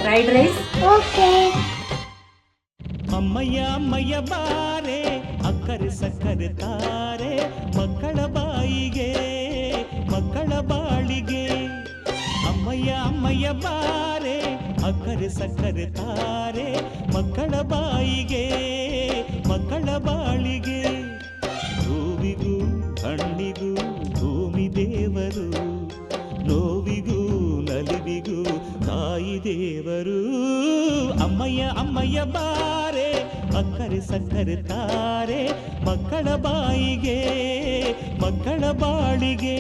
Fried rice. Okay. ಅಮ್ಮಯ್ಯ ಅಮ್ಮಯ್ಯ ಬಾರೆ ಅಕ್ಕರೆ ಸಕ್ಕರೆ ತಾರೆ ಮಕ್ಕಳ ಬಾಯಿಗೆ ಮಕ್ಕಳ ಬಾಳಿಗೆ. ಅಮ್ಮಯ್ಯ ಅಮ್ಮಯ್ಯ ಬಾರೆ ಅಕ್ಕರೆ ಸಕ್ಕರೆ ತಾರೆ ಮಕ್ಕಳ ಬಾಯಿಗೆ ಮಕ್ಕಳ ಬಾಳಿಗೆ. ಹೂವಿಗೂ ಹಣ್ಣಿಗೂ ಭೂಮಿ ದೇವರು, ನೋವಿಗೂ ನಲಿವಿಗೂ ತಾಯಿ ದೇವರು. ಅಮ್ಮಯ್ಯ ಅಮ್ಮಯ್ಯ ಬಾರೆ ಅಕ್ಕರೆ ಸಕ್ಕರೆ ತಾರೆ ಮಕ್ಕಳ ಬಾಯಿಗೆ ಮಕ್ಕಳ ಬಾಳಿಗೆ.